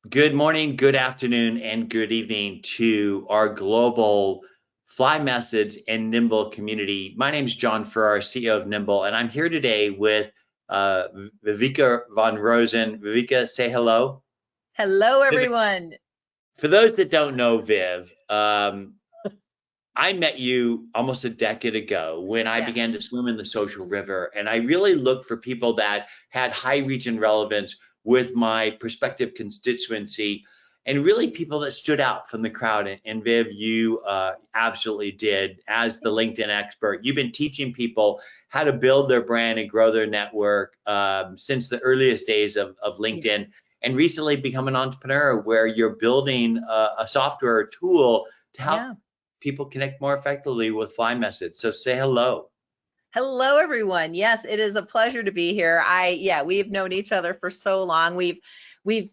Good morning, good afternoon, and good evening to our global Fly Message and Nimble community. My name is John Farrar, CEO of Nimble, and I'm here today with uh, Viveka von Rosen. Viveka, say hello. Hello, Viv, everyone. for those that don't know Viv, I met you almost a decade ago when I Yeah. began to swim in the social river, and I really looked for people that had high reach and relevance with my prospective constituency, and really people that stood out from the crowd. And Viv, you absolutely did. As the LinkedIn expert, you've been teaching people how to build their brand and grow their network since the earliest days of Yeah. LinkedIn, and recently become an entrepreneur where you're building a software tool to help Yeah. people connect more effectively with Fly Message. So say hello. Hello, everyone. Yes, it is a pleasure to be here. Yeah, we've known each other for so long. We've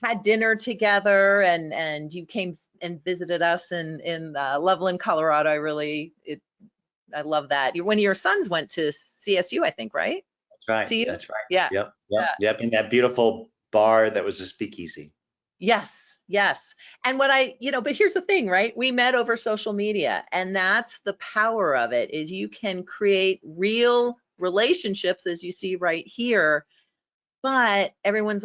had dinner together, and you came and visited us in Loveland, Colorado. I love that. One of your sons went to CSU, I think, right? That's right. CU? That's right. Yeah. Yep. Yeah. Yep. Yep. In that beautiful bar that was a speakeasy. Yes, yes. And but here's the thing, right? We met over social media, and that's the power of it is you can create real relationships as you see right here, but everyone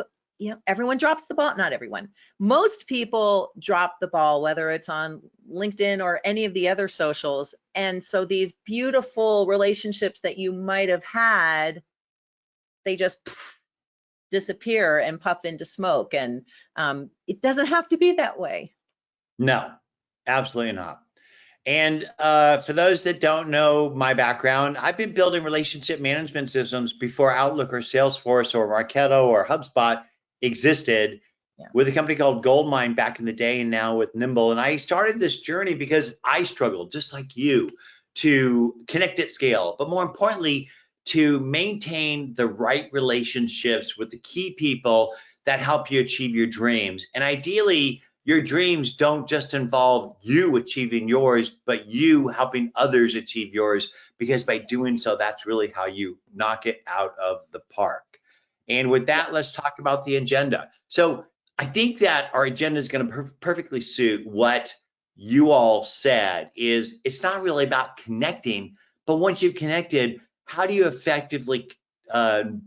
drops the ball. Not everyone. Most people drop the ball, whether it's on LinkedIn or any of the other socials. And so these beautiful relationships that you might have had, they just disappear and puff into smoke. And it doesn't have to be that way. No, absolutely not. And for those that don't know my background, I've been building relationship management systems before Outlook or Salesforce or Marketo or HubSpot existed Yeah. with a company called Goldmine back in the day and now with Nimble. And I started this journey because I struggled, just like you, to connect at scale, but more importantly, to maintain the right relationships with the key people that help you achieve your dreams. And ideally, your dreams don't just involve you achieving yours, but you helping others achieve yours, because by doing so, that's really how you knock it out of the park. And with Yeah. that, let's talk about the agenda. So I think that our agenda is going to perfectly suit what you all said. Is it's not really about connecting, but once you've connected, how do you effectively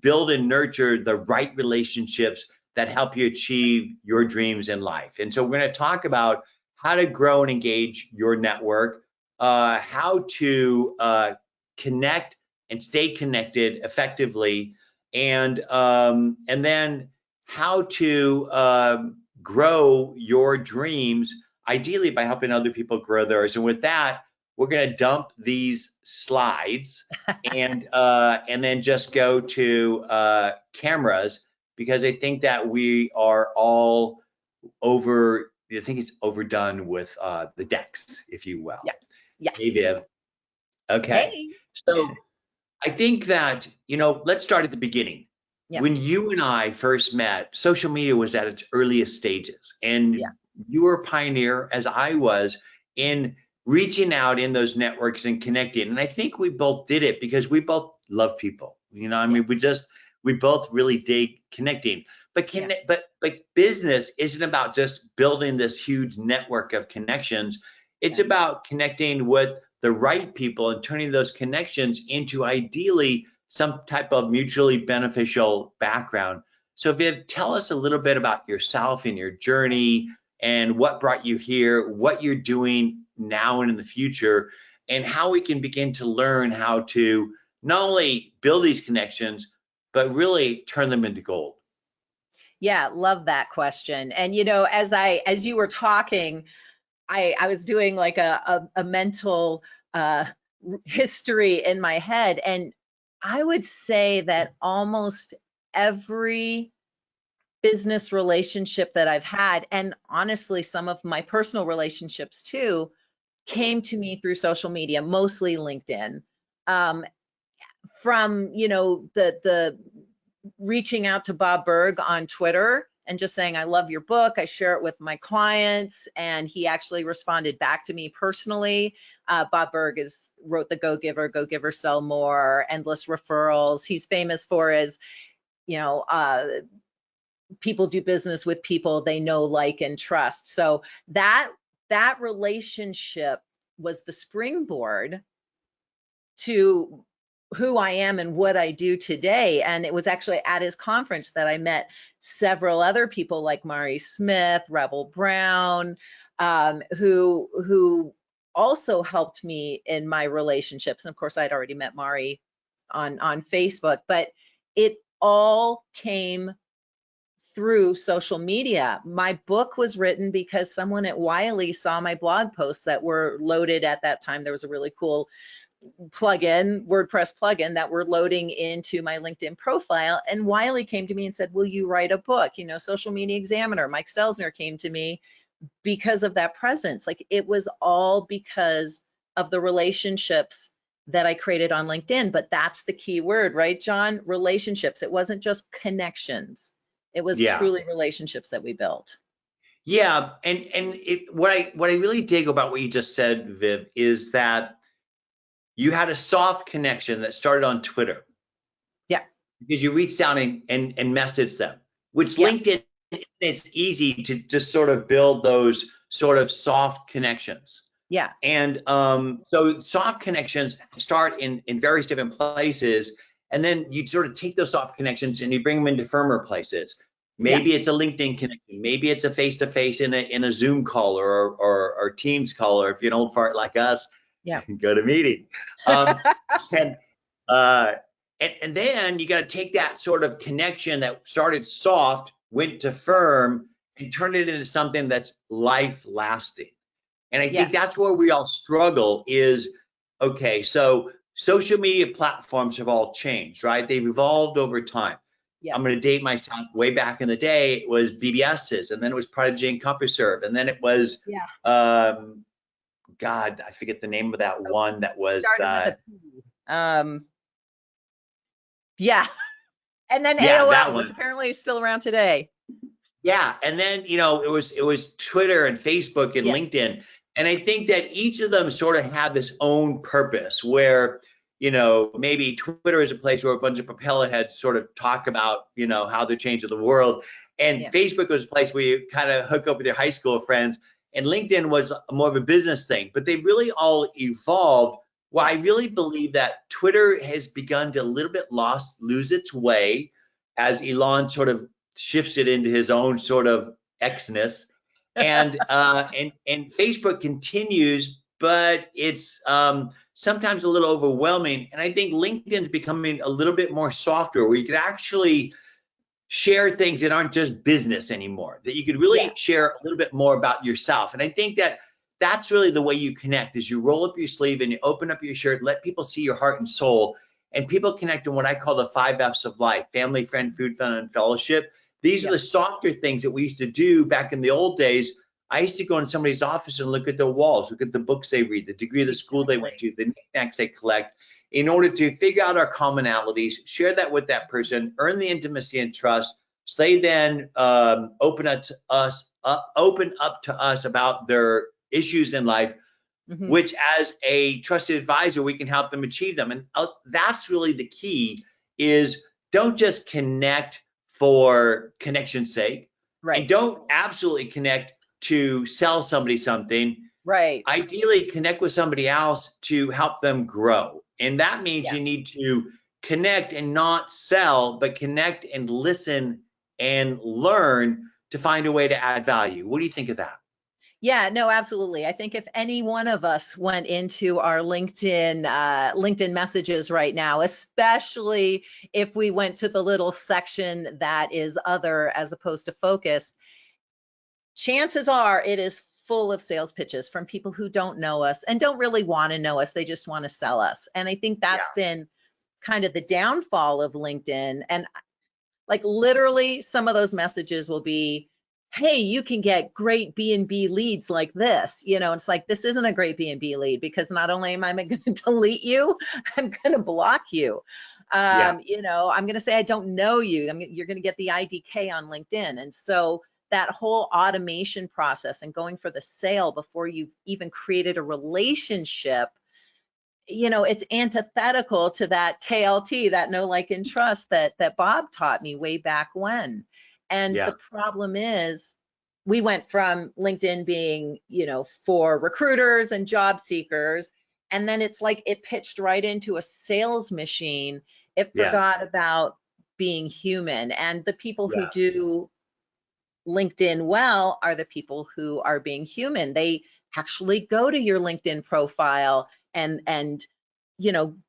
build and nurture the right relationships that help you achieve your dreams in life? And so we're going to talk about how to grow and engage your network, how to connect and stay connected effectively, and then how to grow your dreams, ideally by helping other people grow theirs. And with that, we're going to dump these slides and then just go to cameras, because I think that we are all over. I think it's overdone with the decks, if you will. Yes. Hey, Yes. Viv. Okay. Hey. So I think that, let's start at the beginning. Yeah. When you and I first met, social media was at its earliest stages, Yeah. and you were a pioneer, as I was, in reaching out in those networks and connecting. And I think we both did it because we both love people. I Yeah. mean, we both really dig connecting. But Yeah. but business isn't about just building this huge network of connections. It's Yeah. about connecting with the right people and turning those connections into ideally some type of mutually beneficial background. So Viv, tell us a little bit about yourself and your journey and what brought you here, what you're doing now and in the future, and how we can begin to learn how to not only build these connections, but really turn them into gold. Yeah. Love that question. And as you were talking, I was doing like a mental uh, history in my head, and I would say that almost every business relationship that I've had, and honestly, some of my personal relationships too, came to me through social media, mostly LinkedIn. Um, from the reaching out to Bob Berg on Twitter and just saying, I love your book. I share it with my clients. And he actually responded back to me personally. Bob Berg wrote The Go Giver, Sell More, Endless Referrals. He's famous for his, you know, uh, people do business with people they know, like, and trust. So that relationship was the springboard to who I am and what I do today. And it was actually at his conference that I met several other people like Mari Smith, Rebel Brown, who also helped me in my relationships. And of course, I'd already met Mari on Facebook, but it all came through social media. My book was written because someone at Wiley saw my blog posts that were loaded at that time. There was a really cool plugin, WordPress plugin, that were loading into my LinkedIn profile. And Wiley came to me and said, will you write a book? You know, Social Media Examiner, Mike Stelzner came to me because of that presence. Like, it was all because of the relationships that I created on LinkedIn. But that's the key word, right, John? Relationships. It wasn't just connections. It was truly relationships that we built. Yeah, and what I really dig about what you just said, Viv, is that you had a soft connection that started on Twitter. Yeah. Because you reached out and messaged them, which LinkedIn, it's easy to just sort of build those sort of soft connections. Yeah. And so soft connections start in various different places, and then you sort of take those soft connections and you bring them into firmer places. Maybe it's a LinkedIn connection. Maybe it's a face-to-face in a Zoom call or Teams call, or if you're an old fart like us, go to meeting. And then you got to take that sort of connection that started soft, went to firm, and turn it into something that's life-lasting. And I think that's where we all struggle is, okay, so social media platforms have all changed, right? They've evolved over time. I'm going to date myself. Way back in the day, it was BBS's, and then it was Prodigy and CompuServe, and then it was, God, I forget the name of that one that was. And then AOL, which apparently is still around today. Yeah, and then it was Twitter and Facebook and LinkedIn, and I think that each of them sort of had this own purpose. Where maybe Twitter is a place where a bunch of propeller heads sort of talk about how they're changing the world, and Facebook was a place where you kind of hook up with your high school friends, and LinkedIn was more of a business thing. But they really all evolved. Well, I really believe that Twitter has begun to a little bit lose its way as Elon sort of shifts it into his own sort of X-ness, and Facebook continues, but it's sometimes a little overwhelming. And I think LinkedIn is becoming a little bit more softer, where you could actually share things that aren't just business anymore, that you could really share a little bit more about yourself. And I think that that's really the way you connect, is you roll up your sleeve and you open up your shirt, let people see your heart and soul, and people connect in what I call the 5 F's of life: family, friend, food, fun, and fellowship. These are the softer things that we used to do back in the old days. I used to go in somebody's office and look at their walls, look at the books they read, the degree of the school they went to, the knickknacks they collect, in order to figure out our commonalities, share that with that person, earn the intimacy and trust, so they then open up to us about their issues in life, which as a trusted advisor, we can help them achieve them. And that's really the key, is don't just connect for connection's sake. Right. And don't absolutely connect to sell somebody something. Right. Ideally, connect with somebody else to help them grow. And that means you need to connect and not sell, but connect and listen and learn to find a way to add value. What do you think of that? Yeah, no, absolutely. I think if any one of us went into our LinkedIn messages right now, especially if we went to the little section that is other as opposed to focused, chances are it is full of sales pitches from people who don't know us and don't really want to know us. They just want to sell us. And I think that's been kind of the downfall of LinkedIn. And like, literally, some of those messages will be, hey, you can get great B&B leads like this. It's like, this isn't a great B&B lead, because not only am I going to delete you, I'm going to block you. I'm going to say, I don't know you. You're going to get the IDK on LinkedIn. And so that whole automation process and going for the sale before you've even created a relationship, it's antithetical to that KLT, that know, like, and trust that Bob taught me way back when. And Yeah. the problem is we went from LinkedIn being, for recruiters and job seekers, and then it's like it pitched right into a sales machine. It Yes. forgot about being human. And the people who Yes. do LinkedIn well are the people who are being human. They actually go to your LinkedIn profile and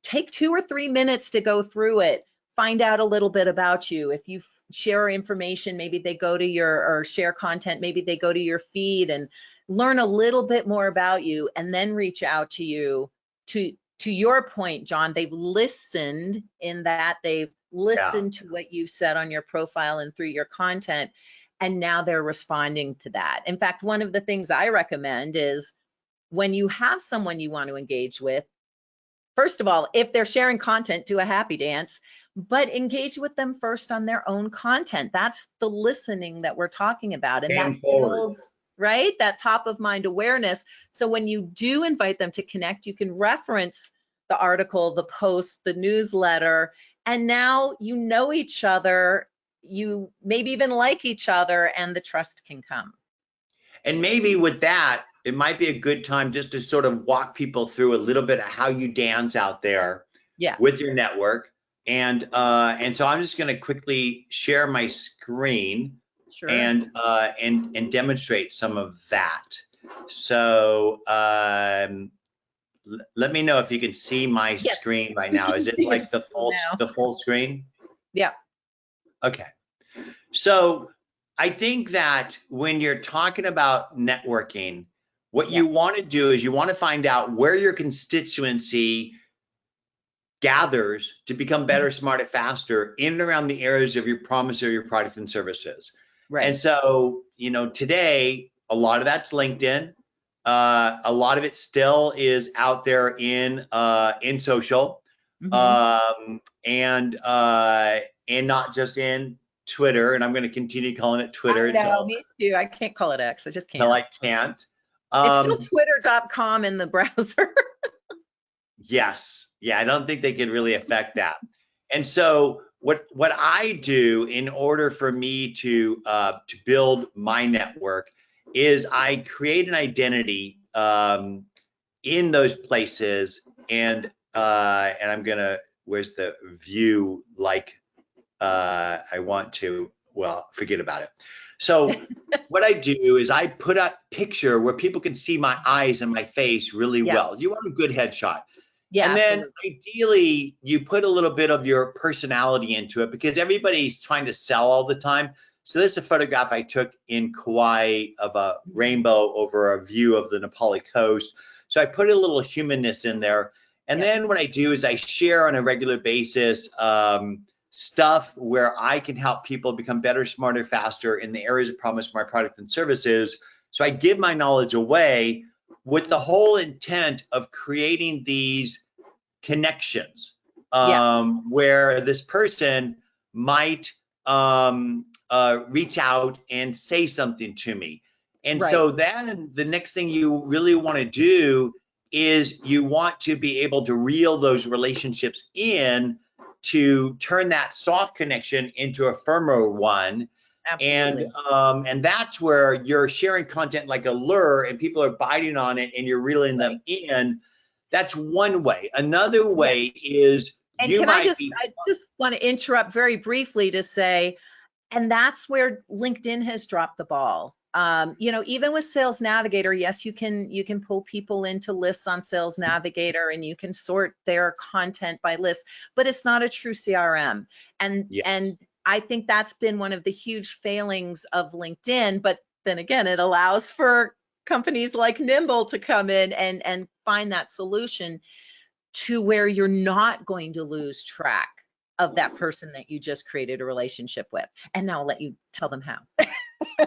take 2 or 3 minutes to go through it, find out a little bit about you. If you share information, maybe they go to or share content, maybe they go to your feed and learn a little bit more about you, and then reach out to you. To your point, John, they've listened, in that they've Yeah. listened to what you said on your profile and through your content, and now they're responding to that. In fact, one of the things I recommend is, when you have someone you want to engage with, first of all, if they're sharing content, do a happy dance, but engage with them first on their own content. That's the listening that we're talking about. And that Paying forward. builds, right, that top of mind awareness. So when you do invite them to connect, you can reference the article, the post, the newsletter, and now you know each other. You maybe even like each other, and the trust can come. And maybe with that, it might be a good time just to sort of walk people through a little bit of how you dance out there Yeah, with your network. And so I'm just going to quickly share my screen sure. and demonstrate some of that. So let me know if you can see my Yes, screen right we now. can Is it see your like screen now. the full screen? Yeah, Okay. So I think that when you're talking about networking, what yeah, you want to do is you want to find out where your constituency gathers to become better, smarter, faster in and around the areas of your promise or your products and services. And right. so, today, a lot of that's LinkedIn. A lot of it still is out there in social, Hmm. and not just in Twitter. And I'm going to continue calling it Twitter I know, until me too. I can't call it X. I just until can't. I can't. It's still Um, twitter.com in the browser. Yes. Yeah, I don't think they could really affect that. And so what I do in order for me to build my network is I create an identity in those places, and I'm gonna, where's the view, like I want to, well, forget about it. So what I do is I put a picture where people can see my eyes and my face really Yeah, well. You want a good headshot. yeah, And then absolutely. ideally, you put a little bit of your personality into it, because everybody's trying to sell all the time. So this is a photograph I took in Kauai of a Mhm. rainbow over a view of the Nepali coast. So I put a little humanness in there. And Yeah, then what I do is I share on a regular basis stuff where I can help people become better, smarter, faster in the areas of promise, my product and services. So I give my knowledge away with the whole intent of creating these connections, yeah, where this person might reach out and say something to me. And right, so then the next thing you really want to do is you want to be able to reel those relationships in to turn that soft connection into a firmer one. And absolutely. that's where you're sharing content like a lure, and people are biting on it, and you're reeling Right. them in. That's one way. Another Yeah. way is And you can might be, I just want to interrupt very briefly to say, and that's where LinkedIn has dropped the ball. Even with Sales Navigator, yes, you can pull people into lists on Sales Navigator, and you can sort their content by lists, but it's not a true CRM. yes, And I think that's been one of the huge failings of LinkedIn. But then again, it allows for companies like Nimble to come in and find that solution to where you're not going to lose track of that person that you just created a relationship with. And now I'll let you tell them how.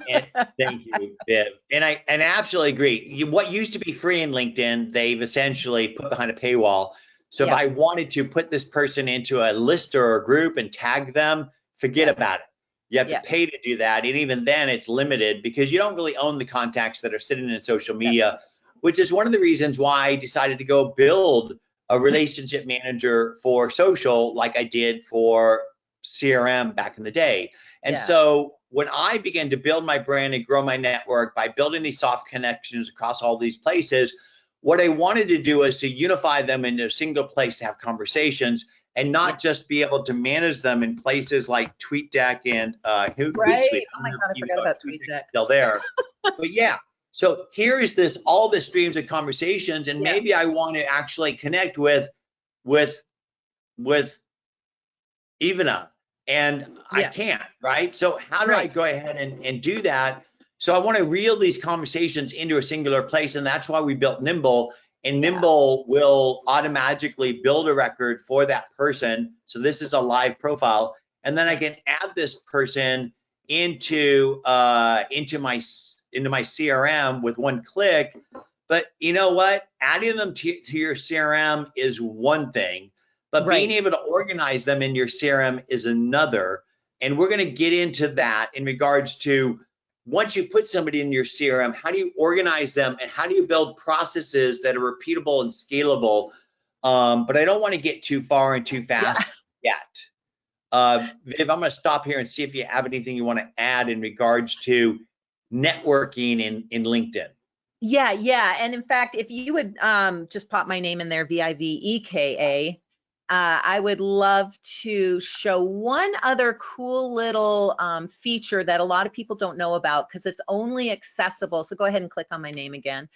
and thank you, Viv. And I absolutely agree. What used to be free in LinkedIn, they've essentially put behind a paywall. So if Yep, I wanted to put this person into a list or a group and tag them, forget yep, about it. You have to yep. pay to do that. And even then it's limited, because you don't really own the contacts that are sitting in social That's media, which is one of the reasons why I decided to go build a relationship manager for social, like I did for CRM back in the day. And yeah, so when I began to build my brand and grow my network by building these soft connections across all these places, what I wanted to do is to unify them into a single place to have conversations and not just be able to manage them in places like TweetDeck and Hootsuite. Oh my God, I forgot about TweetDeck. Still there. But yeah, so here is all the streams of conversations, and maybe I want to actually connect with Ivana, and I can't, right? So how do I go ahead and do that? So I want to reel these conversations into a singular place, and that's why we built Nimble. And Nimble will automatically build a record for that person. So this is a live profile, and then I can add this person into my CRM with one click. But you know what? Adding them to your CRM is one thing, but being able to organize them in your CRM is another. And we're going to get into that in regards to, once you put somebody in your CRM, how do you organize them and how do you build processes that are repeatable and scalable? But I don't want to get too far and too fast yet. Viv, I'm going to stop here and see if you have anything you want to add in regards to networking in LinkedIn. Yeah. And in fact, if you would just pop my name in there, VIVEKA, I would love to show one other cool little feature that a lot of people don't know about, because it's only accessible. So go ahead and click on my name again,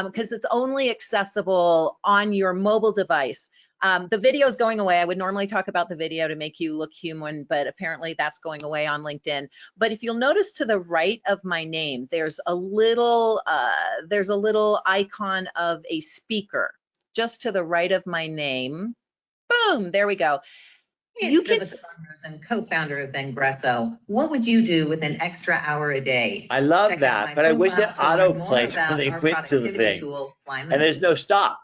because it's only accessible on your mobile device. The video is going away. I would normally talk about the video to make you look human, but apparently that's going away on LinkedIn. But if you'll notice to the right of my name, there's a little icon of a speaker just to the right of my name. Boom, there we go. You can and co-founder of Vengresso. What would you do with an extra hour a day? I love that, but I wish it autoplayed when they went to the thing. And there's no stop.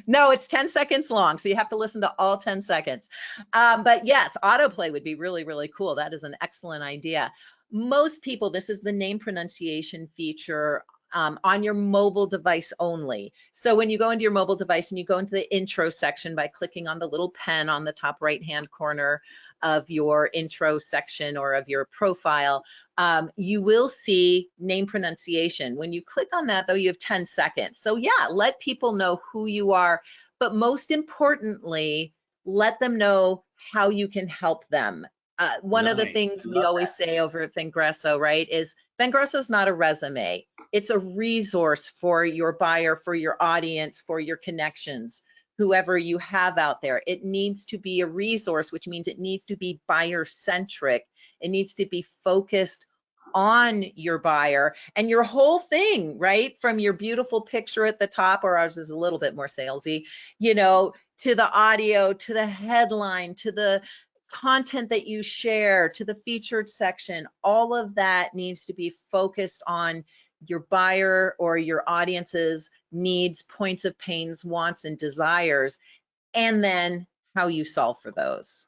No, it's 10 seconds long, so you have to listen to all 10 seconds. But yes, autoplay would be really, really cool. That is an excellent idea. Most people, this is the name pronunciation feature on your mobile device only. So when you go into your mobile device and you go into the intro section by clicking on the little pen on the top right-hand corner of your intro section or of your profile, you will see name pronunciation. When you click on that, though, you have 10 seconds. So yeah, let people know who you are, but most importantly, let them know how you can help them. One of the things we always say over at Vengresso, right, is Vengresso is not a resume. It's a resource for your buyer, for your audience, for your connections, whoever you have out there. It needs to be a resource, which means it needs to be buyer-centric. It needs to be focused on your buyer and your whole thing, right? From your beautiful picture at the top, or ours is a little bit more salesy, you know, to the audio, to the headline, to the content that you share, to the featured section. All of that needs to be focused on your buyer or your audience's needs, points of pains, wants, and desires, and then how you solve for those.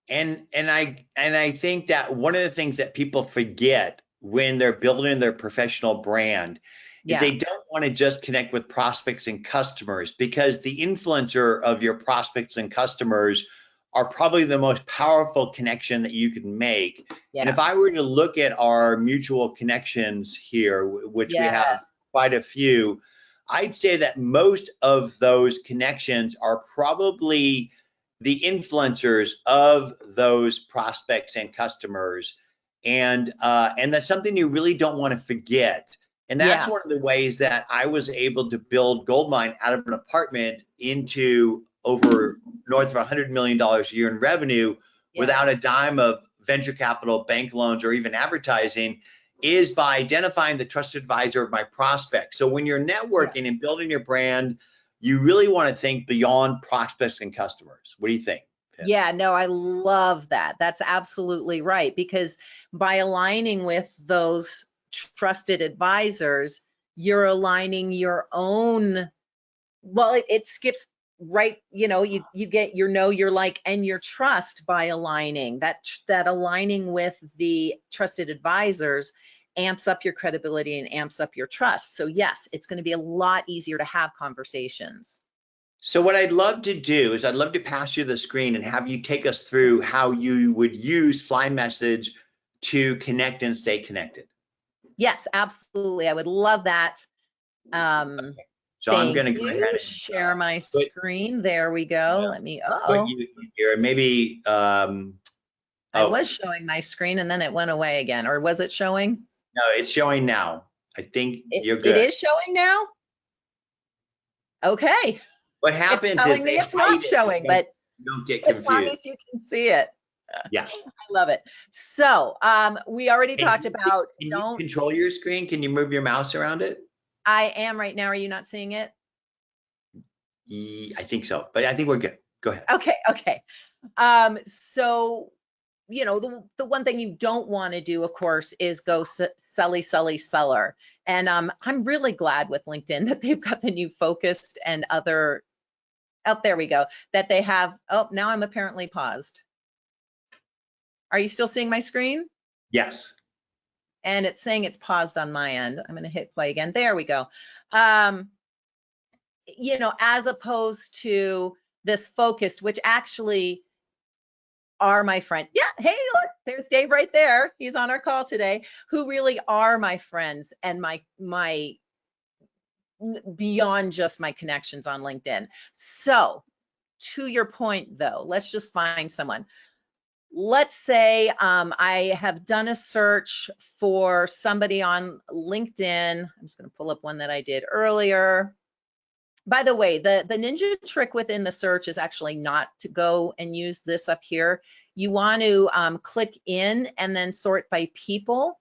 And I think that one of the things that people forget when they're building their professional brand is they don't want to just connect with prospects and customers, because the influencer of your prospects and customers are probably the most powerful connection that you can make. And if I were to look at our mutual connections here, which we have quite a few, I'd say that most of those connections are probably the influencers of those prospects and customers. And that's something you really don't want to forget. And that's one of the ways that I was able to build Goldmine out of an apartment into over north of $100 million a year in revenue without a dime of venture capital, bank loans, or even advertising, is by identifying the trusted advisor of my prospects. So when you're networking and building your brand, you really want to think beyond prospects and customers. What do you think? Yeah, no, I love that. That's absolutely right, because by aligning with those trusted advisors, you're aligning your own, well, it skips right, you know, you get your know, your like, and your trust by aligning. That aligning with the trusted advisors amps up your credibility and amps up your trust. So yes, it's going to be a lot easier to have conversations. So what I'd love to do is I'd love to pass you the screen and have you take us through how you would use FlyMSG to connect and stay connected. Yes, absolutely. I would love that. So I'm going to go ahead and share my put, screen. There we go. Let me, put you here. Maybe, I was showing my screen and then it went away again, or was it showing? No, it's showing now. I think you're good. It is showing now? Okay. What happens it's telling me it's not showing, but don't get confused. As long as you can see it. Yeah. I love it. So we already talked about you control your screen. Can you move your mouse around it? I am right now. Are you not seeing it? I think so, but I think we're good. Go ahead. Okay. So, you know, the one thing you don't want to do, of course, is go seller. And I'm really glad with LinkedIn that they've got the new focused and other, there we go, that they have. Oh, now I'm apparently paused. Are you still seeing my screen? Yes. And it's saying it's paused on my end. I'm going to hit play again. There we go. You know, as opposed to this focused, which actually are my friend. Yeah, hey, look, there's Dave right there. He's on our call today, who really are my friends and my beyond just my connections on LinkedIn. So to your point though, let's just find someone. Let's say I have done a search for somebody on LinkedIn. I'm just going to pull up one that I did earlier. By the way, the ninja trick within the search is actually not to go and use this up here. You want to click in and then sort by people.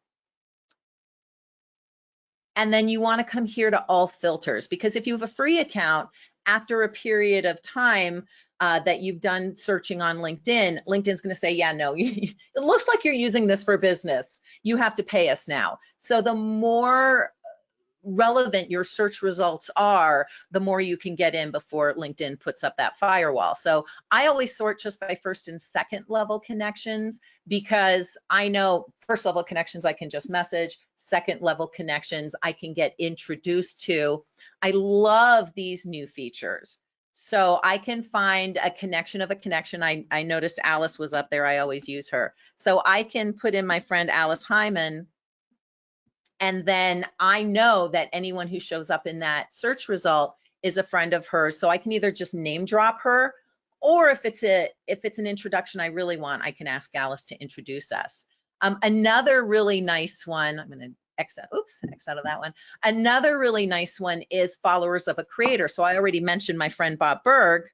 And then you want to come here to all filters, because if you have a free account, after a period of time that you've done searching on LinkedIn, LinkedIn's going to say, yeah, no, it looks like you're using this for business. You have to pay us now. So the more relevant your search results are, the more you can get in before LinkedIn puts up that firewall. So I always sort just by first and second level connections, because I know first level connections I can just message, second level connections I can get introduced to. I love these new features. So I can find a connection of a connection. I noticed Alice was up there. I always use her. So I can put in my friend Alice Hyman, and then I know that anyone who shows up in that search result is a friend of hers. So I can either just name drop her, or if it's an introduction I really want, I can ask Alice to introduce us. Another really nice one, I'm going to X out of that one. Another really nice one is followers of a creator. So I already mentioned my friend Bob Berg.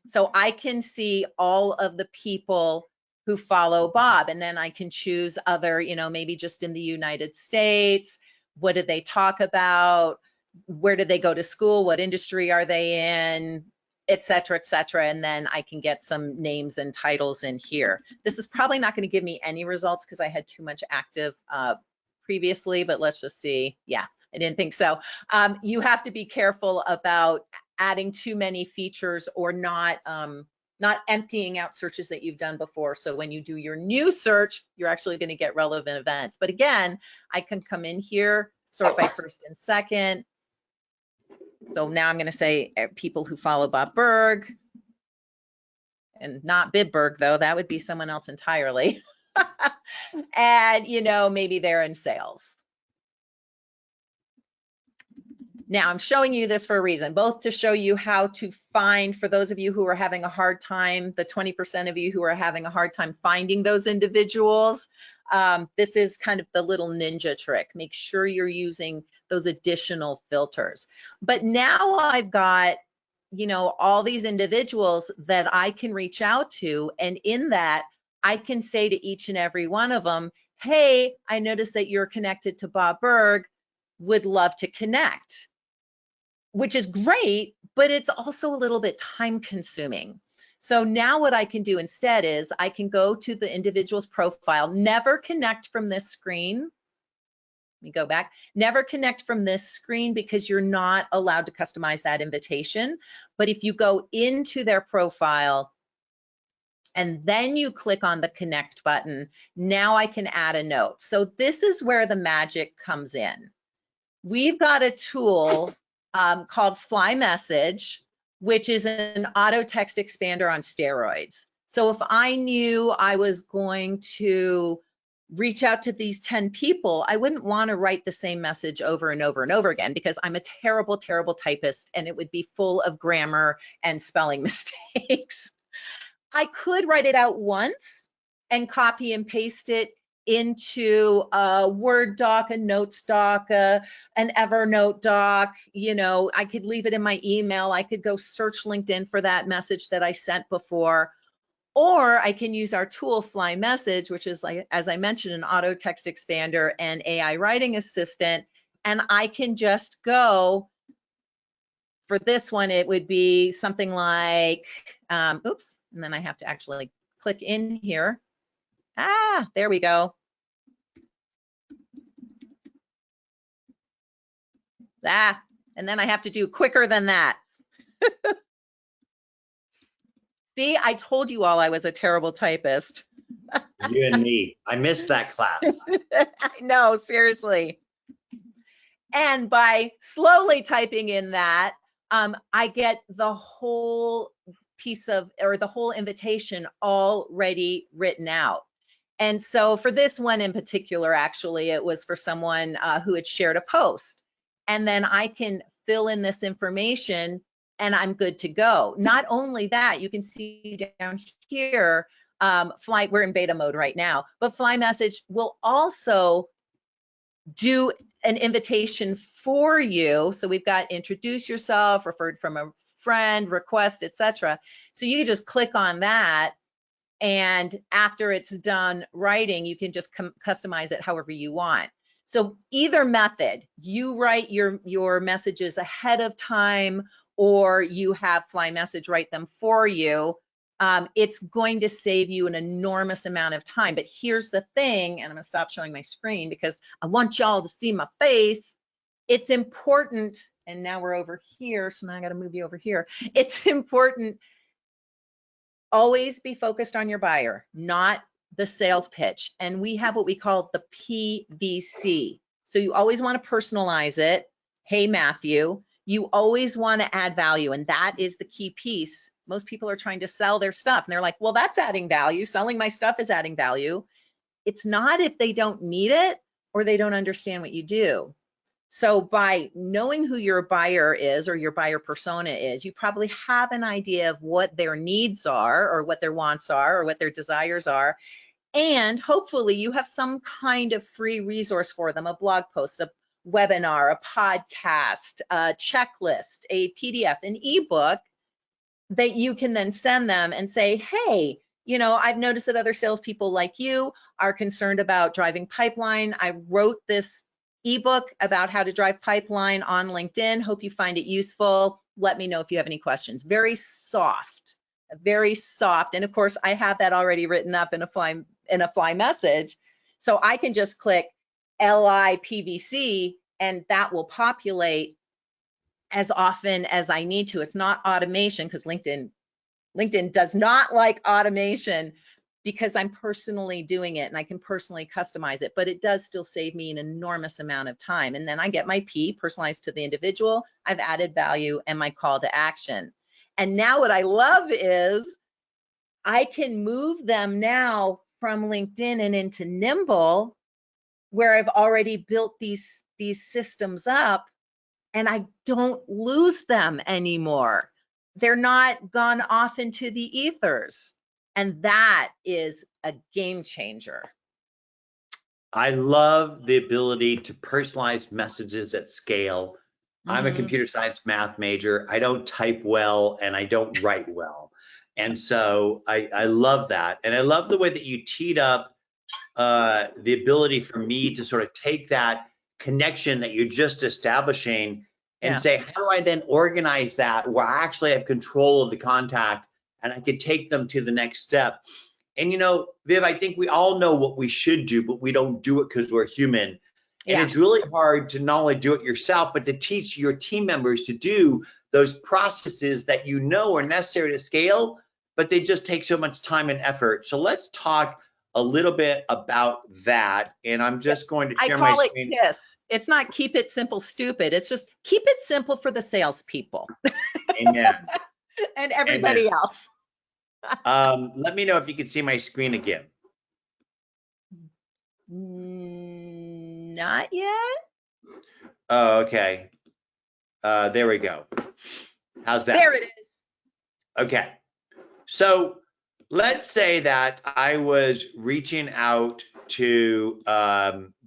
So I can see all of the people who follow Bob, and then I can choose other, you know, maybe just in the United States, what did they talk about, where did they go to school, what industry are they in, et cetera, and then I can get some names and titles in here. This is probably not going to give me any results because I had too much active previously, but let's just see. Yeah, I didn't think so. You have to be careful about adding too many features or not emptying out searches that you've done before. So when you do your new search, you're actually going to get relevant events. But again, I can come in here, sort by first and second. So now I'm going to say people who follow Bob Berg, and not Bibberg though, that would be someone else entirely. And you know, maybe they're in sales. Now I'm showing you this for a reason, both to show you how to find, for those of you who are having a hard time, the 20% of you who are having a hard time finding those individuals, this is kind of the little ninja trick. Make sure you're using those additional filters. But now I've got, you know, all these individuals that I can reach out to, and in that I can say to each and every one of them, hey, I noticed that you're connected to Bob Berg, would love to connect. Which is great, but it's also a little bit time consuming. So now what I can do instead is I can go to the individual's profile, never connect from this screen. Let me go back, never connect from this screen because you're not allowed to customize that invitation. But if you go into their profile and then you click on the connect button, now I can add a note. So this is where the magic comes in. We've got a tool called FlyMSG, which is an auto text expander on steroids. So if I knew I was going to reach out to these 10 people, I wouldn't want to write the same message over and over and over again, because I'm a terrible, terrible typist and it would be full of grammar and spelling mistakes. I could write it out once and copy and paste it into a Word doc, a Notes doc, an Evernote doc. You know, I could leave it in my email. I could go search LinkedIn for that message that I sent before. Or I can use our tool FlyMSG, which is, like, as I mentioned, an auto text expander and AI writing assistant. And I can just go, for this one, it would be something like, oops, and then I have to actually click in here. There we go. And then I have to do quicker than that. See, I told you all I was a terrible typist. You and me. I missed that class. I know, seriously. And by slowly typing in that, I get the whole piece of, or the whole invitation already written out. And so for this one in particular, actually, it was for someone who had shared a post. And then I can fill in this information and I'm good to go. Not only that, you can see down here, we're in beta mode right now, but FlyMSG will also do an invitation for you. So we've got introduce yourself, referred from a friend, request, etc. So you can just click on that, and after it's done writing, you can just customize it however you want. So either method, you write your messages ahead of time, or you have FlyMSG write them for you. It's going to save you an enormous amount of time. But here's the thing, and I'm gonna stop showing my screen because I want y'all to see my face. It's important, and now we're over here, so now I gotta move you over here. It's important, always be focused on your buyer, not the sales pitch. And we have what we call the PVC. So you always wanna personalize it. Hey, Matthew, you always wanna add value, and that is the key piece. Most people are trying to sell their stuff and they're like, well, that's adding value. Selling my stuff is adding value. It's not if they don't need it or they don't understand what you do. So by knowing who your buyer is or your buyer persona is, you probably have an idea of what their needs are or what their wants are or what their desires are. And hopefully you have some kind of free resource for them, a blog post, a webinar, a podcast, a checklist, a PDF, an ebook, that you can then send them and say, hey, you know, I've noticed that other salespeople like you are concerned about driving pipeline. I wrote this ebook about how to drive pipeline on LinkedIn. Hope you find it useful. Let me know if you have any questions. Very soft, very soft. And of course, I have that already written up in a FlyMSG. So I can just click LIPVC and that will populate as often as I need to. It's not automation, because LinkedIn does not like automation, because I'm personally doing it and I can personally customize it, but it does still save me an enormous amount of time. And then I get my P personalized to the individual. I've added value and my call to action. And now what I love is I can move them now from LinkedIn and into Nimble, where I've already built these systems up, and I don't lose them anymore. They're not gone off into the ethers. And that is a game changer. I love the ability to personalize messages at scale. I'm a computer science math major. I don't type well and I don't write well. And so I love that. And I love the way that you teed up the ability for me to sort of take that connection that you're just establishing and say, how do I then organize that where I actually have control of the contact and I could take them to the next step? And you know, Viv, I think we all know what we should do, but we don't do it because we're human. And it's really hard to not only do it yourself, but to teach your team members to do those processes that you know are necessary to scale, but they just take so much time and effort. So let's talk a little bit about that. And I'm just going to share my screen. I call it KISS. It's not keep it simple, stupid. It's just keep it simple for the salespeople. Amen. And everybody else. Let me know if you can see my screen again. Not yet. Oh, okay. There we go. How's that? There it is. Okay. So let's say that I was reaching out to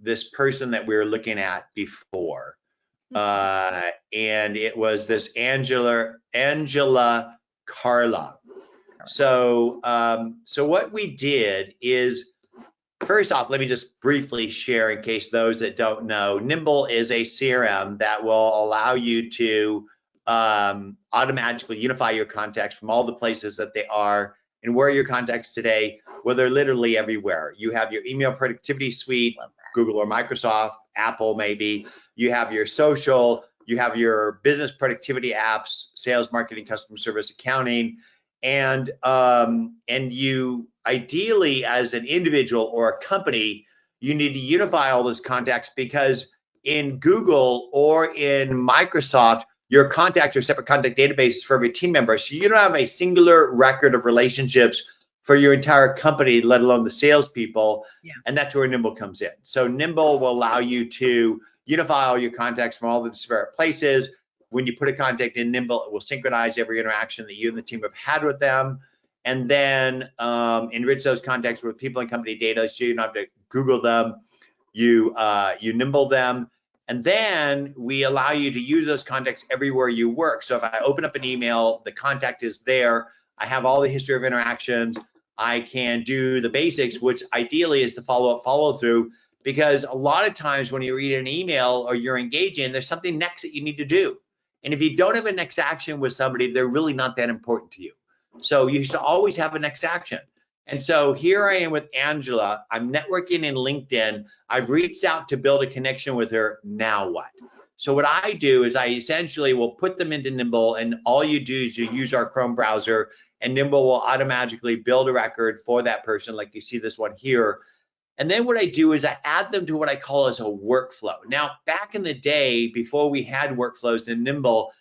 this person that we were looking at before. And it was this Angela Carla. So what we did is, first off, let me just briefly share in case those that don't know, Nimble is a CRM that will allow you to automatically unify your contacts from all the places that they are and where are your contacts today. Well, they're literally everywhere. You have your email productivity suite, Google or Microsoft, Apple maybe. You have your social, you have your business productivity apps, sales, marketing, customer service, accounting, and you ideally as an individual or a company, you need to unify all those contacts because in Google or in Microsoft, your contacts are separate contact databases for every team member. So you don't have a singular record of relationships for your entire company, let alone the salespeople. Yeah. And that's where Nimble comes in. So Nimble will allow you to unify all your contacts from all the disparate places. When you put a contact in Nimble, it will synchronize every interaction that you and the team have had with them, and then enrich those contacts with people and company data so you don't have to Google them. You Nimble them, and then we allow you to use those contacts everywhere you work. So if I open up an email, the contact is there. I have all the history of interactions. I can do the basics, which ideally is the follow-up, follow-through, because a lot of times when you read an email or you're engaging, there's something next that you need to do. And if you don't have a next action with somebody, they're really not that important to you. So you should always have a next action. And so here I am with Angela. I'm networking in LinkedIn. I've reached out to build a connection with her. Now what? So what I do is I essentially will put them into Nimble, and all you do is you use our Chrome browser, and Nimble will automatically build a record for that person, like you see this one here. And then what I do is I add them to what I call as a workflow. Now, back in the day, before we had workflows in Nimble,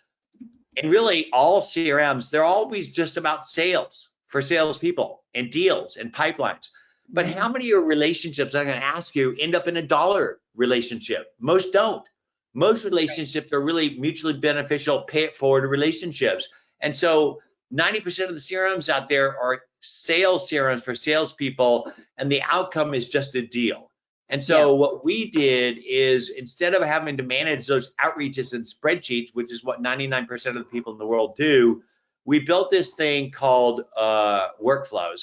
and really all CRMs, they're always just about sales for salespeople and deals and pipelines. But how many of your relationships, I'm going to ask you, end up in a dollar relationship? Most don't. Most relationships are really mutually beneficial, pay it forward relationships. And so 90% of the CRMs out there are sales CRMs for salespeople, and the outcome is just a deal. And so what we did is, instead of having to manage those outreaches and spreadsheets, which is what 99% of the people in the world do, we built this thing called workflows.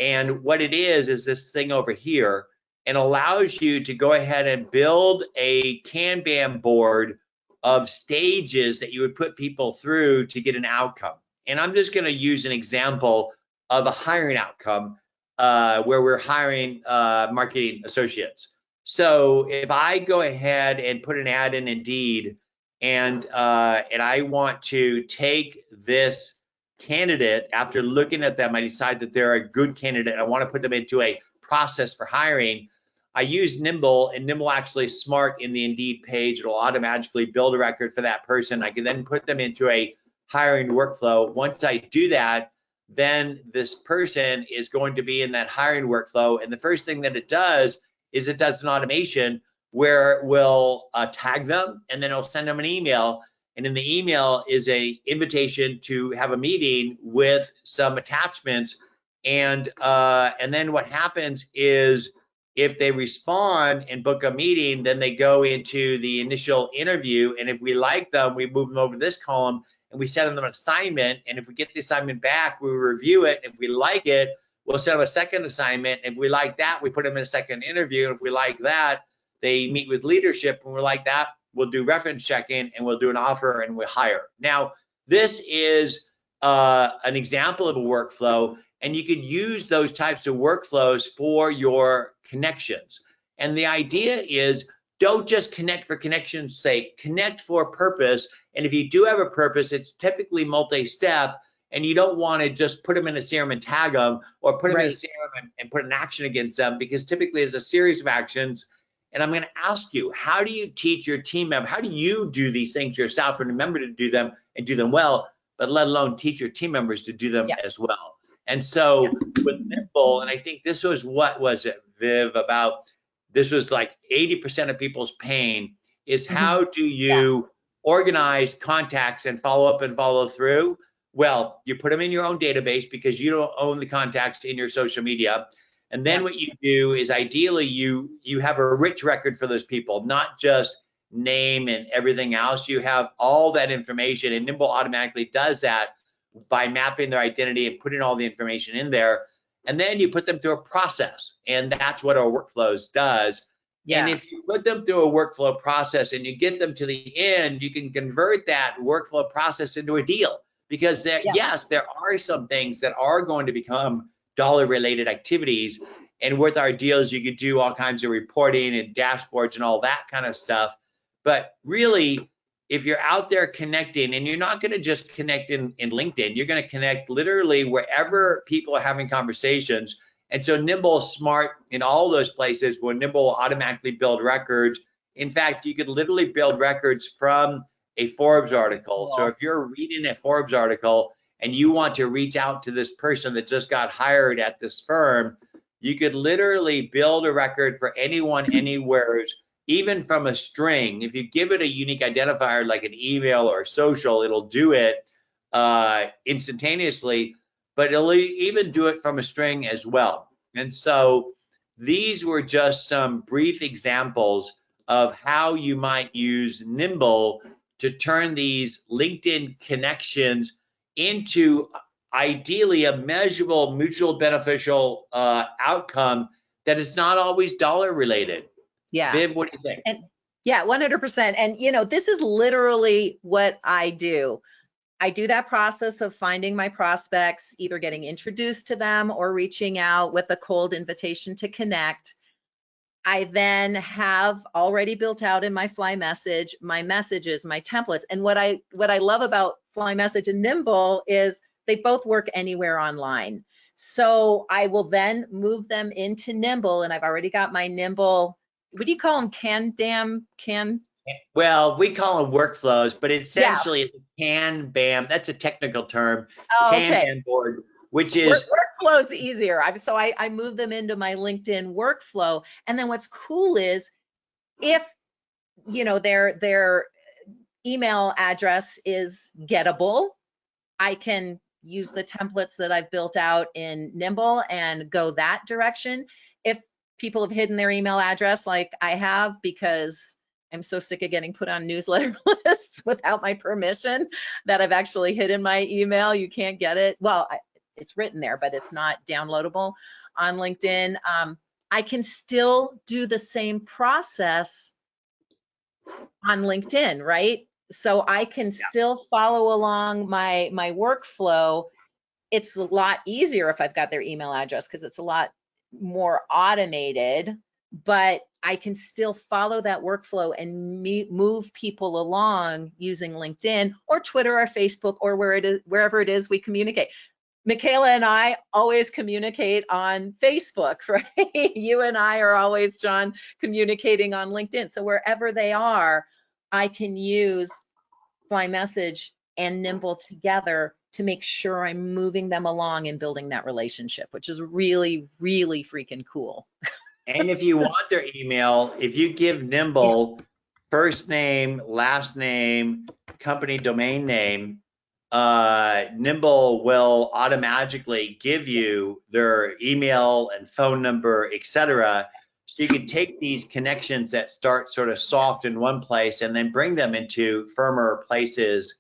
And what it is this thing over here, and allows you to go ahead and build a Kanban board of stages that you would put people through to get an outcome. And I'm just going to use an example of a hiring outcome where we're hiring marketing associates. So if I go ahead and put an ad in Indeed, and I want to take this candidate, after looking at them, I decide that they're a good candidate, I want to put them into a process for hiring, I use Nimble, and Nimble actually is smart in the Indeed page. It'll automatically build a record for that person. I can then put them into a hiring workflow. Once I do that, then this person is going to be in that hiring workflow. And the first thing that it does is it does an automation where it will tag them, and then it'll send them an email. And in the email is a invitation to have a meeting with some attachments. And then what happens is, if they respond and book a meeting, then they go into the initial interview. And if we like them, we move them over to this column and we send them an assignment. And if we get the assignment back, we review it. If we like it, we'll send them a second assignment. If we like that, we put them in a second interview. And if we like that, they meet with leadership. And we're like that, we'll do reference check-in, and we'll do an offer, and we'll hire. Now, this is an example of a workflow, and you could use those types of workflows for your connections. And the idea is, don't just connect for connection's sake, connect for a purpose. And if you do have a purpose, it's typically multi-step, and you don't want to just put them in a CRM and tag them, or put them in a CRM and put an action against them, because typically it's a series of actions. And I'm going to ask you, how do you teach your team member? How do you do these things yourself and remember to do them and do them well, but let alone teach your team members to do them as well? And so with Nimble, and I think this was, what was it, Viv, about, this was like 80% of people's pain is how do you organize contacts and follow up and follow through? Well, you put them in your own database because you don't own the contacts in your social media. And then what you do is ideally you have a rich record for those people, not just name and everything else. You have all that information, and Nimble automatically does that by mapping their identity and putting all the information in there. And then you put them through a process, and that's what our workflows does. And if you put them through a workflow process and you get them to the end, you can convert that workflow process into a deal, because yes, there are some things that are going to become dollar related activities. And with our deals, you could do all kinds of reporting and dashboards and all that kind of stuff. But really, if you're out there connecting, and you're not going to just connect in LinkedIn, you're going to connect literally wherever people are having conversations. And so Nimble is smart in all those places where Nimble will automatically build records. In fact, you could literally build records from a Forbes article. So if you're reading a Forbes article and you want to reach out to this person that just got hired at this firm, you could literally build a record for anyone, anywhere, even from a string. If you give it a unique identifier like an email or social, it'll do it instantaneously, but it'll even do it from a string as well. And so these were just some brief examples of how you might use Nimble to turn these LinkedIn connections into ideally a measurable, mutual beneficial outcome that is not always dollar related. Yeah. Viv, what do you think? And yeah, 100%. And this is literally what I do. I do that process of finding my prospects, either getting introduced to them or reaching out with a cold invitation to connect. I then have already built out in my FlyMSG my messages, my templates. And what I love about FlyMSG and Nimble is they both work anywhere online. So I will then move them into Nimble, and I've already got my Nimble, what do you call them? Well, we call them workflows, but essentially it's a Kanban. That's a technical term. Kanban board, which is workflow is easier. So I move them into my LinkedIn workflow. And then what's cool is if their email address is gettable, I can use the templates that I've built out in Nimble and go that direction. If people have hidden their email address like I have, because I'm so sick of getting put on newsletter lists without my permission that I've actually hidden my email. You can't get it. Well, it's written there, but it's not downloadable on LinkedIn. I can still do the same process on LinkedIn, right? So I can still follow along my workflow. It's a lot easier if I've got their email address because it's a lot more automated, but I can still follow that workflow and move people along using LinkedIn or Twitter or Facebook or wherever it is we communicate. Michaela and I always communicate on Facebook, right? You and I are always, John, communicating on LinkedIn. So wherever they are, I can use FlyMSG and Nimble together to make sure I'm moving them along and building that relationship, which is really, really freaking cool. And if you want their email, if you give Nimble first name, last name, company domain name, Nimble will automatically give you their email and phone number, etc. So you can take these connections that start sort of soft in one place and then bring them into firmer places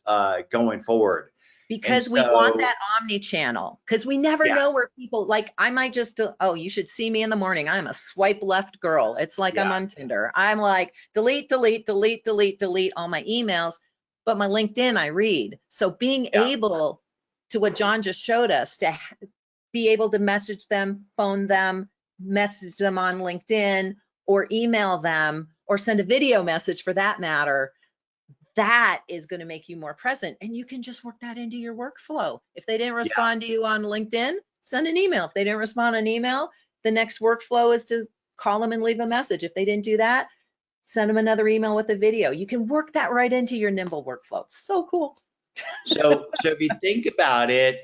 going forward. Because we want that omni-channel, because we never know where people, like I might just, you should see me in the morning. I'm a swipe left girl. It's like I'm on Tinder. I'm like, delete all my emails, but my LinkedIn I read. So being able to, what John just showed us, to be able to message them, phone them, message them on LinkedIn or email them or send a video message for that matter, that is going to make you more present, and you can just work that into your workflow. If they didn't respond to you on LinkedIn, send an email. If they didn't respond on email, the next workflow is to call them and leave a message. If they didn't do that, send them another email with a video. You can work that right into your Nimble workflow. It's so cool. So if you think about it,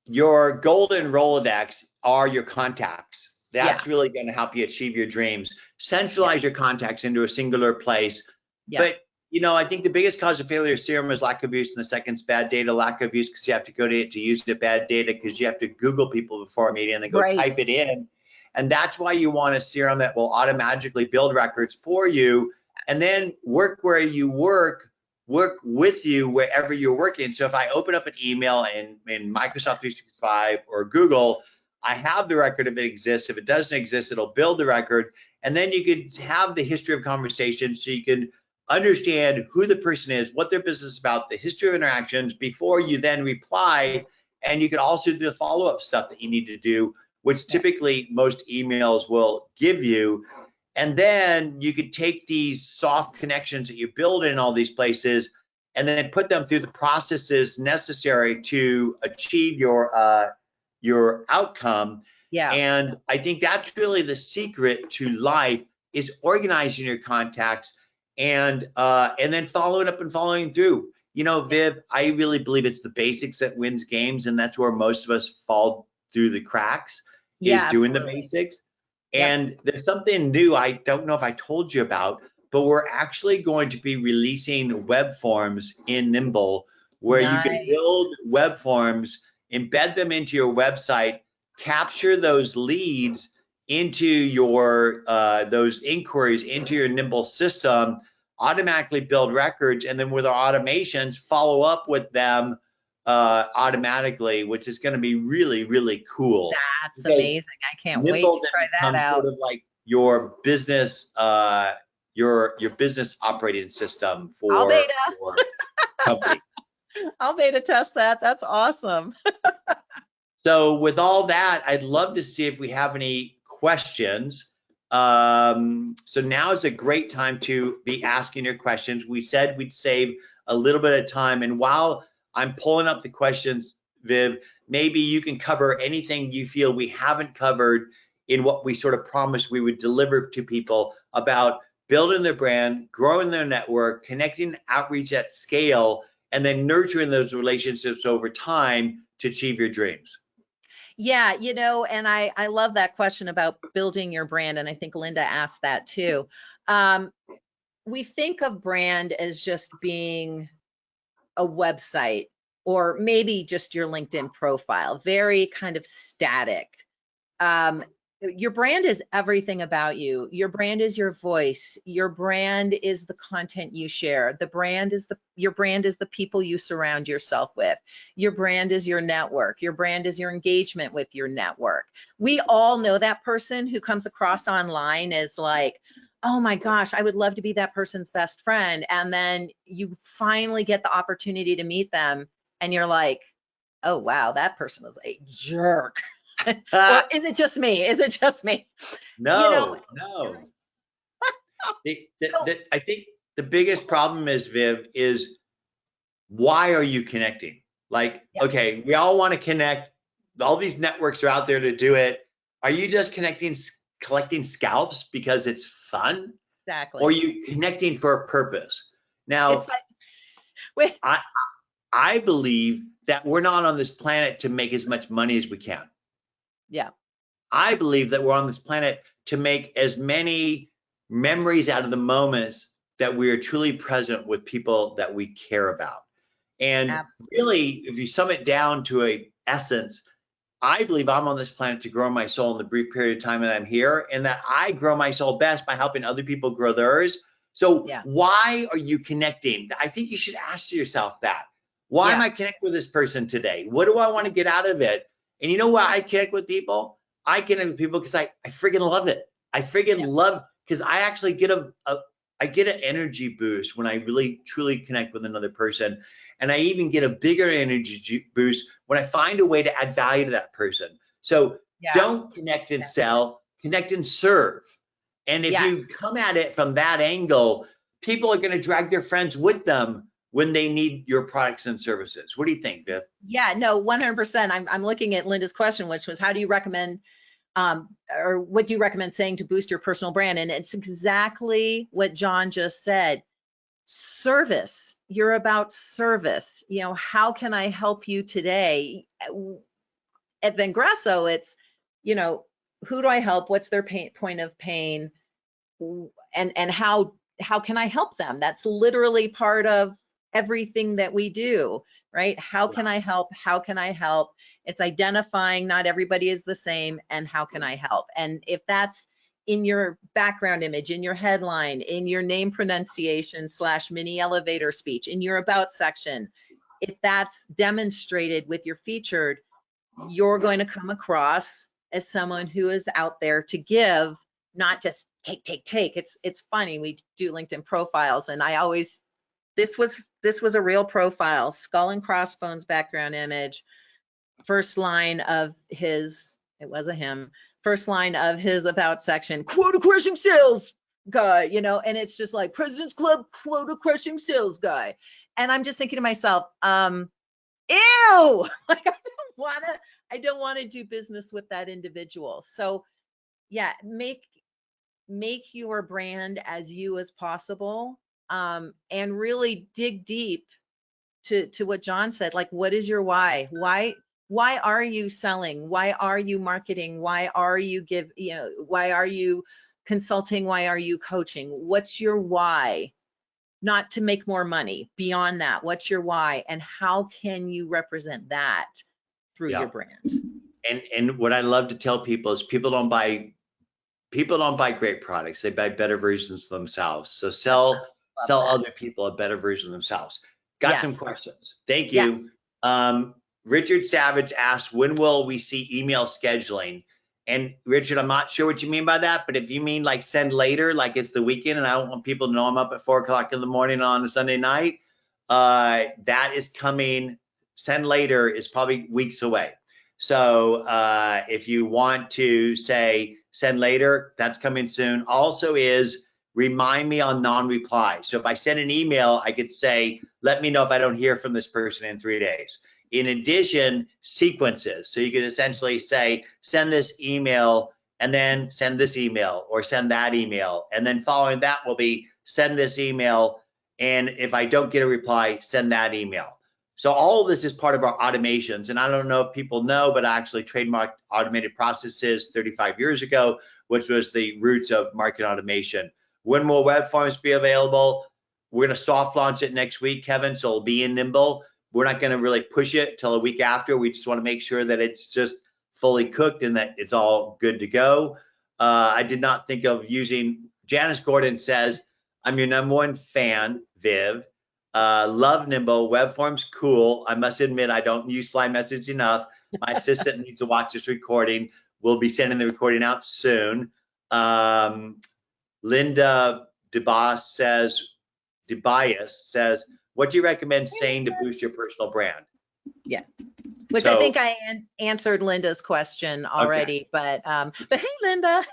your golden Rolodex are your contacts. That's Yeah. really going to help you achieve your dreams. Centralize your contacts into a singular place. Yeah. But, you know, I think the biggest cause of failure is serum is lack of use, and the second is bad data. Lack of use because you have to go to it to use the bad data because you have to Google people before a meeting and then go Right. type it in. And that's why you want a serum that will automatically build records for you and then work where you work with you wherever you're working. So if I open up an email in Microsoft 365 or Google, I have the record if it exists. If it doesn't exist, it'll build the record. And then you could have the history of conversation so you can understand who the person is, what their business is about, the history of interactions before you then reply. And you can also do the follow-up stuff that you need to do, which typically most emails will give you. And then you could take these soft connections that you build in all these places and then put them through the processes necessary to achieve your outcome. Yeah. And I think that's really the secret to life, is organizing your contacts and then following up and following through. You know, Viv, I really believe it's the basics that wins games, and that's where most of us fall through the cracks, is doing the basics. And there's something new I don't know if I told you about, but we're actually going to be releasing web forms in Nimble where you can build web forms, embed them into your website, capture those leads into your those inquiries into your Nimble system, automatically build records, and then with our automations, follow up with them automatically, which is going to be really, really cool. That's amazing. I can't wait to try that out. Sort of like your business, your business operating system for your company. I'll beta test that. That's awesome. So with all that, I'd love to see if we have any questions. So now is a great time to be asking your questions. We said we'd save a little bit of time, and while I'm pulling up the questions, Viv, maybe you can cover anything you feel we haven't covered in what we sort of promised we would deliver to people about building their brand, growing their network, connecting outreach at scale, and then nurturing those relationships over time to achieve your dreams. Yeah, you know, and I love that question about building your brand, and I think Linda asked that too. We think of brand as just being a website or maybe just your LinkedIn profile, very kind of static. Your brand is everything about you. Your brand is your voice. Your brand is the content you share. Your brand is the people you surround yourself with. Your brand is your network. Your brand is your engagement with your network. We all know that person who comes across online as like, oh my gosh, I would love to be that person's best friend. And then you finally get the opportunity to meet them and you're like, oh wow, that person was a jerk. Or is it just me? Is it just me? No, no. I think the biggest problem is, Viv, is why are you connecting? Like, okay, we all want to connect. All these networks are out there to do it. Are you just collecting scalps because it's fun? Exactly. Or are you connecting for a purpose? Now, I believe that we're not on this planet to make as much money as we can. Yeah. I believe that we're on this planet to make as many memories out of the moments that we are truly present with people that we care about. And really, if you sum it down to a essence, I believe I'm on this planet to grow my soul in the brief period of time that I'm here, and that I grow my soul best by helping other people grow theirs. So why are you connecting? I think you should ask yourself that. Why am I connecting with this person today? What do I want to get out of it? And you know why I connect with people? I connect with people because I friggin' love it. I friggin' love, because I actually get I get an energy boost when I really truly connect with another person. And I even get a bigger energy boost when I find a way to add value to that person. So don't connect and sell, connect and serve. And if you come at it from that angle, people are going to drag their friends with them when they need your products and services. What do you think, Viv? Yeah, no, 100%. I'm looking at Linda's question, which was, how do you recommend, or what do you recommend saying to boost your personal brand? And it's exactly what John just said. Service. You're about service. You know, how can I help you today? At Vengresso, it's, you know, who do I help? What's their point of pain? And how can I help them? That's literally part of everything that we do, right? How can I help? How can I help? It's identifying not everybody is the same, and how can I help? And if that's in your background image, in your headline, in your name pronunciation / mini elevator speech, in your about section, if that's demonstrated with your featured, you're going to come across as someone who is out there to give, not just take. It's funny, we do LinkedIn profiles, and I always, this was a real profile, skull and crossbones background image, first line of his, it was a him, first line of his about section, quota crushing sales guy, you know, and it's just like President's Club quota crushing sales guy. And I'm just thinking to myself, ew, like I don't want to do business with that individual. So yeah, make your brand as you as possible, and really dig deep to what John said. Like, what is your why? Why are you selling? Why are you marketing? Why are you why are you consulting? Why are you coaching? What's your why? Not to make more money. Beyond that, what's your why, and how can you represent that through your brand? And what I love to tell people is people don't buy great products. They buy better versions of themselves. So sell other people a better version of themselves. Got some questions. Thank you. Yes. Richard Savage asked, when will we see email scheduling? And Richard, I'm not sure what you mean by that, but if you mean like send later, like it's the weekend and I don't want people to know I'm up at 4 o'clock in the morning on a Sunday night, that is coming. Send later is probably weeks away. So if you want to say send later, that's coming soon. Also is remind me on non-reply. So if I send an email, I could say, let me know if I don't hear from this person in 3 days. In addition, sequences. So you could essentially say, send this email and then send this email or send that email. And then following that will be send this email. And if I don't get a reply, send that email. So all of this is part of our automations. And I don't know if people know, but I actually trademarked automated processes 35 years ago, which was the roots of marketing automation. When will web forms be available? We're going to soft launch it next week, Kevin, so it'll be in Nimble. We're not going to really push it till a week after. We just want to make sure that it's just fully cooked and that it's all good to go. I did not think of using, Janice Gordon says, I'm your #1 fan, Viv. Love Nimble, web forms cool. I must admit, I don't use FlyMSG enough. My assistant needs to watch this recording. We'll be sending the recording out soon. Linda DeBias says, what do you recommend saying to boost your personal brand? Yeah, which I think I answered Linda's question already, okay. But hey, Linda,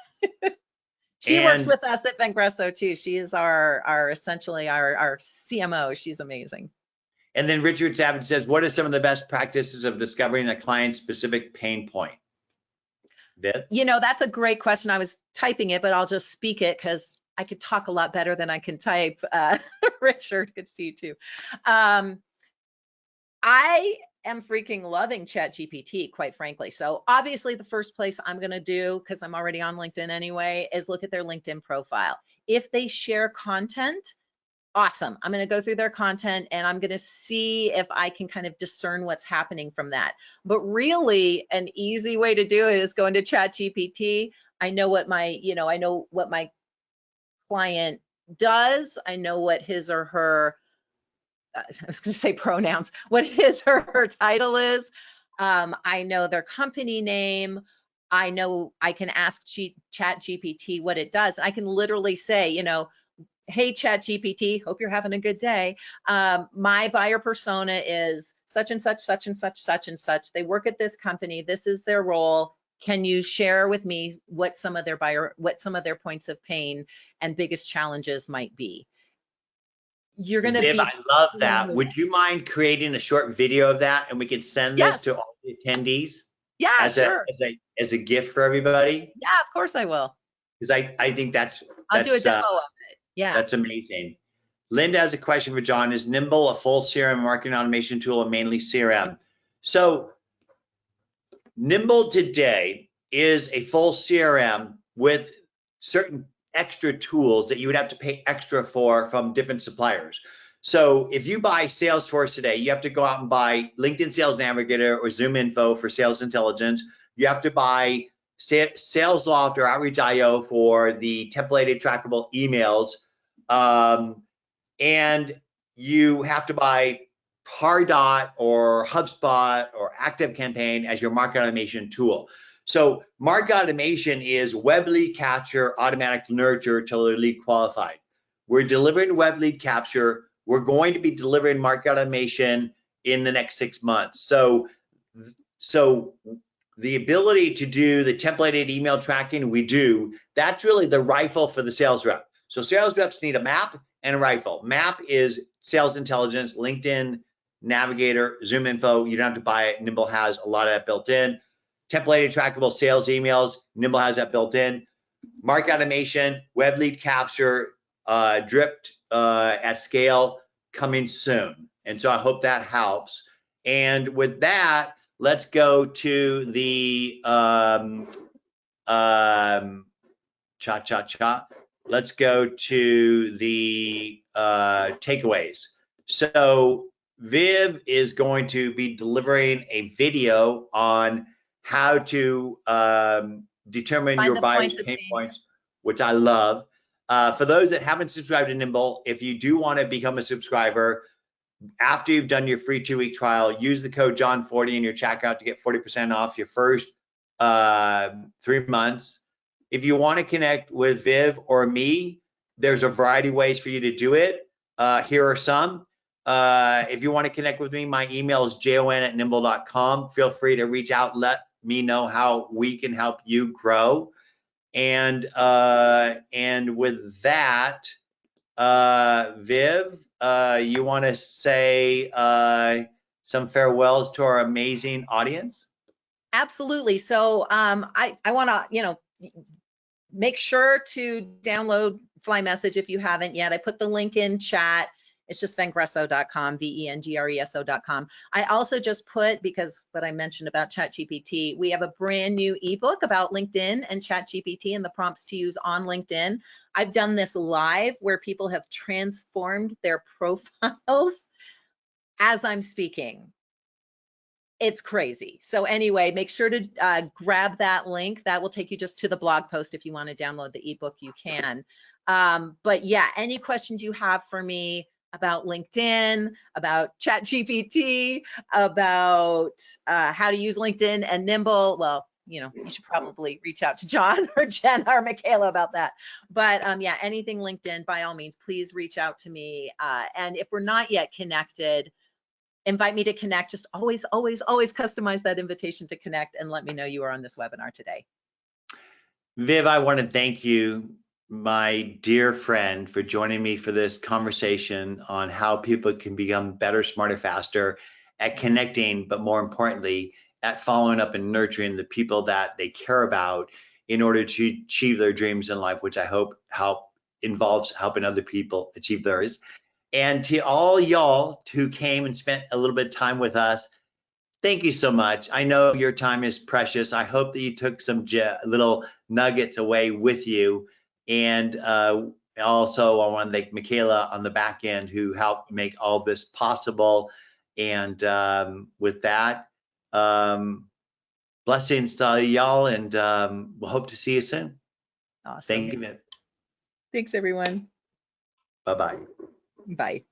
she works with us at Vengresso too. She is essentially our CMO. She's amazing. And then Richard Savage says, what are some of the best practices of discovering a client's specific pain point? Viv? You know, that's a great question. I was typing it, but I'll just speak it because I could talk a lot better than I can type. Richard could see too. I am freaking loving ChatGPT, quite frankly. So obviously the first place I'm going to do, because I'm already on LinkedIn anyway, is look at their LinkedIn profile. If they share content, awesome. I'm going to go through their content and I'm going to see if I can kind of discern what's happening from that. But really an easy way to do it is go into ChatGPT. I know what my client does. I know what his or her, I was going to say pronouns, what his or her title is. I know their company name. I know I can ask ChatGPT what it does. I can literally say, you know, hey, ChatGPT, hope you're having a good day. My buyer persona is such and such, such and such, such and such. They work at this company. This is their role. Can you share with me what some of their points of pain and biggest challenges might be? You're going to be. I love that. Would you mind creating a short video of that and we could send this to all the attendees? Yeah, sure. As a gift for everybody? Yeah, of course I will. Because I think that's I'll do a demo of it. Yeah. That's amazing. Linda has a question for John. Is Nimble a full CRM marketing automation tool or mainly CRM? So Nimble today is a full CRM with certain extra tools that you would have to pay extra for from different suppliers. So if you buy Salesforce today, you have to go out and buy LinkedIn Sales Navigator or Zoom Info for sales intelligence. You have to buy SalesLoft or Outreach.io for the templated trackable emails. And you have to buy Pardot or HubSpot or ActiveCampaign as your market automation tool. So market automation is web lead capture, automatic nurture till they're lead qualified. We're delivering web lead capture. We're going to be delivering market automation in the next 6 months. So the ability to do the templated email tracking, we do. That's really the rifle for the sales rep. So sales reps need a map and a rifle. Map is sales intelligence, LinkedIn Navigator, Zoom Info. You don't have to buy it. Nimble has a lot of that built in. Templated trackable sales emails, Nimble has that built in. Market automation, web lead capture, dripped at scale, coming soon. And so I hope that helps. And with that, let's go to the Let's go to the takeaways. So Viv is going to be delivering a video on how to determine your buyer's pain points, which I love. For those that haven't subscribed to Nimble, if you do want to become a subscriber, after you've done your free 2-week trial, use the code John40 in your checkout to get 40% off your first 3 months. If you want to connect with Viv or me, there's a variety of ways for you to do it. Here are some. If you want to connect with me, my email is jon@nimble.com. Feel free to reach out, let me know how we can help you grow. And with that, Viv, you want to say some farewells to our amazing audience? Absolutely. So I want to, make sure to download FlyMSG if you haven't yet. I put the link in chat. It's just vengreso.com, vengreso.com. I also just put, because what I mentioned about ChatGPT, we have a brand new ebook about LinkedIn and ChatGPT and the prompts to use on LinkedIn. I've done this live where people have transformed their profiles as I'm speaking. It's crazy. So anyway, make sure to grab that link. That will take you just to the blog post. If you want to download the ebook, you can. But yeah, any questions you have for me about LinkedIn, about ChatGPT, about how to use LinkedIn and Nimble, well, you should probably reach out to John or Jen or Michaela about that. But yeah, anything LinkedIn, by all means, please reach out to me. And if we're not yet connected, invite me to connect. Just always customize that invitation to connect and let me know you are on this webinar today. Viv, I want to thank you, my dear friend, for joining me for this conversation on how people can become better, smarter, faster at connecting, but more importantly, at following up and nurturing the people that they care about in order to achieve their dreams in life, which I hope involves helping other people achieve theirs. And to all y'all who came and spent a little bit of time with us, thank you so much. I know your time is precious. I hope that you took some little nuggets away with you. And also, I want to thank Michaela on the back end who helped make all this possible. And with that, blessings to y'all, and we'll hope to see you soon. Awesome. Thank you, Viv. Thanks, everyone. Bye-bye. Bye.